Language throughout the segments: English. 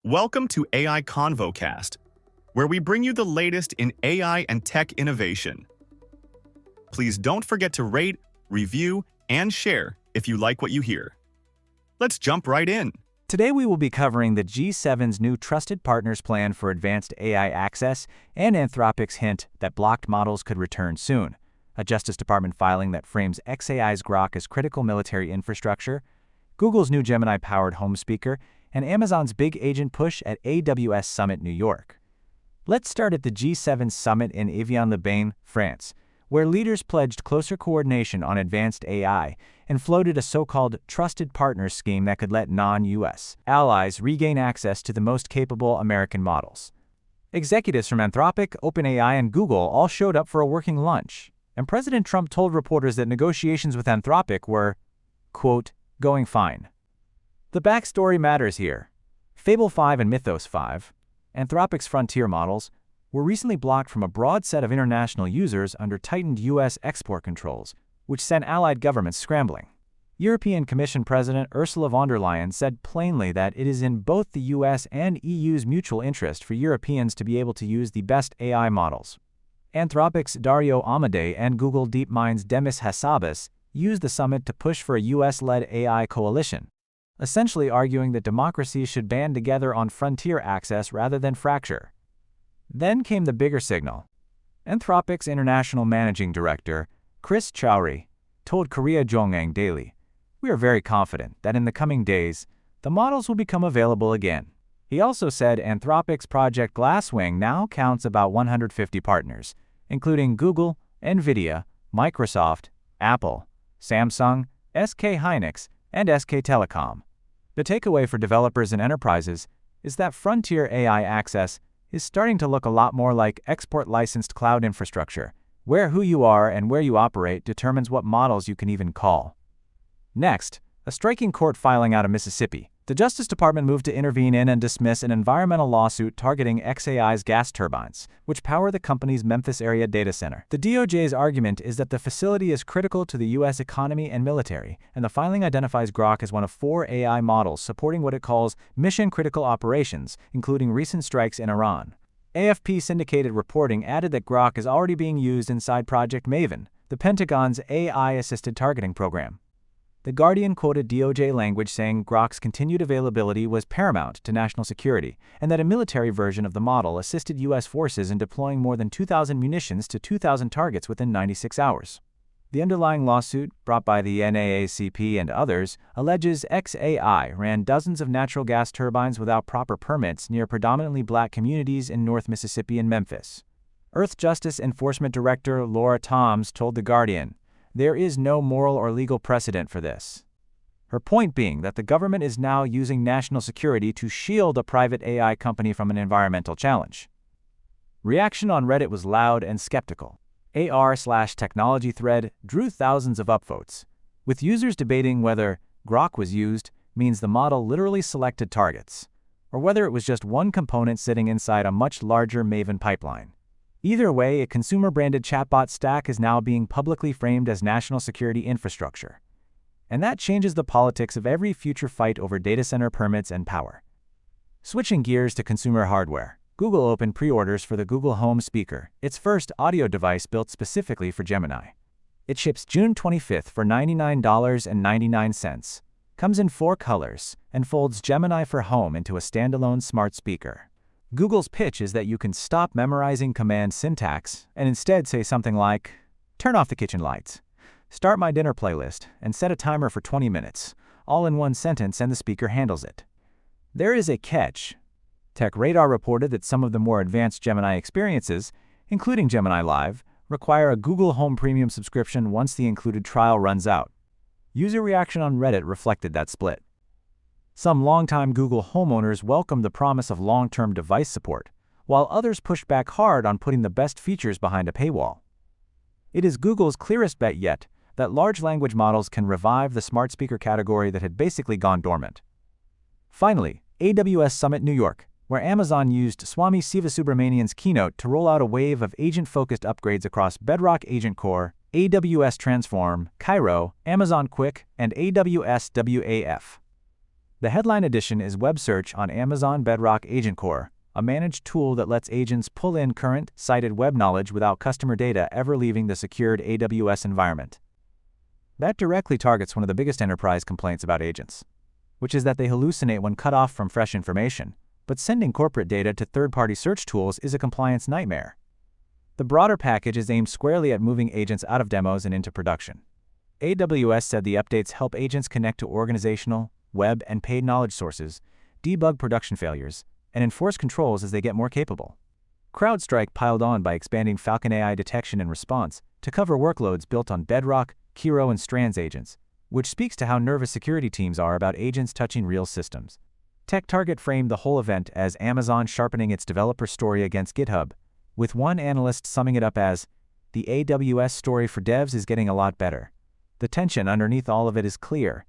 Welcome to AI ConvoCast, where we bring you the latest in AI and tech innovation. Please don't forget to rate, review, and share if you like what you hear. Let's jump right in. Today we will be covering the G7's new Trusted Partners Plan for Advanced AI Access and Anthropic's hint that blocked models could return soon, a Justice Department filing that frames xAI's Grok as critical military infrastructure, Google's new Gemini-powered home speaker, and Amazon's big agent push at AWS Summit New York. Let's start at the G7 Summit in Avion-le-Bain, France, where leaders pledged closer coordination on advanced AI and floated a so-called Trusted Partners scheme that could let non-US allies regain access to the most capable American models. Executives from Anthropic, OpenAI, and Google all showed up for a working lunch, and President Trump told reporters that negotiations with Anthropic were, quote, going fine. The backstory matters here. Fable 5 and Mythos 5, Anthropic's frontier models, were recently blocked from a broad set of international users under tightened U.S. export controls, which sent allied governments scrambling. European Commission President Ursula von der Leyen said plainly that it is in both the U.S. and EU's mutual interest for Europeans to be able to use the best AI models. Anthropic's Dario Amodei and Google DeepMind's Demis Hassabis used the summit to push for a U.S.-led AI coalition, essentially arguing that democracies should band together on frontier access rather than fracture. Then came the bigger signal. Anthropic's international managing director, Chris Chowry, told Korea JongAng Daily, "We are very confident that in the coming days, the models will become available again." He also said Anthropic's Project Glasswing now counts about 150 partners, including Google, NVIDIA, Microsoft, Apple, Samsung, SK Hynix, and SK Telecom. The takeaway for developers and enterprises is that frontier AI access is starting to look a lot more like export-licensed cloud infrastructure, where who you are and where you operate determines what models you can even call. Next, a striking court filing out of Mississippi. The Justice Department moved to intervene in and dismiss an environmental lawsuit targeting xAI's gas turbines, which power the company's Memphis area data center. The DOJ's argument is that the facility is critical to the U.S. economy and military, and the filing identifies Grok as one of 4 AI models supporting what it calls mission-critical operations, including recent strikes in Iran. AFP syndicated reporting added that Grok is already being used inside Project Maven, the Pentagon's AI-assisted targeting program. The Guardian quoted DOJ language saying Grok's continued availability was paramount to national security, and that a military version of the model assisted U.S. forces in deploying more than 2,000 munitions to 2,000 targets within 96 hours. The underlying lawsuit, brought by the NAACP and others, alleges xAI ran dozens of natural gas turbines without proper permits near predominantly black communities in North Mississippi and Memphis. Earth Justice Enforcement Director Laura Toms told The Guardian, "There is no moral or legal precedent for this." Her point being that the government is now using national security to shield a private AI company from an environmental challenge. Reaction on Reddit was loud and skeptical. AR/technology thread drew thousands of upvotes, with users debating whether Grok was used means the model literally selected targets, or whether it was just one component sitting inside a much larger Maven pipeline. Either way, a consumer-branded chatbot stack is now being publicly framed as national security infrastructure. And that changes the politics of every future fight over data center permits and power. Switching gears to consumer hardware, Google opened pre-orders for the Google Home speaker, its first audio device built specifically for Gemini. It ships June 25th for $99.99, comes in 4 colors, and folds Gemini for Home into a standalone smart speaker. Google's pitch is that you can stop memorizing command syntax and instead say something like, "Turn off the kitchen lights, start my dinner playlist, and set a timer for 20 minutes, all in one sentence, and the speaker handles it." There is a catch. TechRadar reported that some of the more advanced Gemini experiences, including Gemini Live, require a Google Home Premium subscription once the included trial runs out. User reaction on Reddit reflected that split. Some longtime Google homeowners welcomed the promise of long-term device support, while others pushed back hard on putting the best features behind a paywall. It is Google's clearest bet yet that large language models can revive the smart speaker category that had basically gone dormant. Finally, AWS Summit New York, where Amazon used Swami Sivasubramanian's keynote to roll out a wave of agent-focused upgrades across Bedrock Agent Core, AWS Transform, Cairo, Amazon Quick, and AWS WAF. The headline edition is Web Search on Amazon Bedrock Agent Core, a managed tool that lets agents pull in current, cited web knowledge without customer data ever leaving the secured AWS environment. That directly targets one of the biggest enterprise complaints about agents, which is that they hallucinate when cut off from fresh information, but sending corporate data to third-party search tools is a compliance nightmare. The broader package is aimed squarely at moving agents out of demos and into production. AWS said the updates help agents connect to organizational, web, and paid knowledge sources, debug production failures, and enforce controls as they get more capable. CrowdStrike piled on by expanding Falcon AI detection and response to cover workloads built on Bedrock, Kiro, and Strands agents, which speaks to how nervous security teams are about agents touching real systems. TechTarget framed the whole event as Amazon sharpening its developer story against GitHub, with one analyst summing it up as, "The AWS story for devs is getting a lot better. The tension underneath all of it is clear.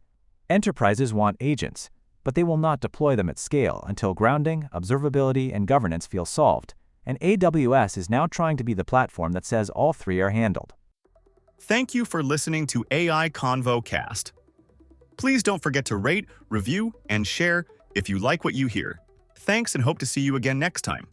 Enterprises want agents, but they will not deploy them at scale until grounding, observability, and governance feel solved, and AWS is now trying to be the platform that says all three are handled." Thank you for listening to AI Convo Cast. Please don't forget to rate, review, and share if you like what you hear. Thanks and hope to see you again next time.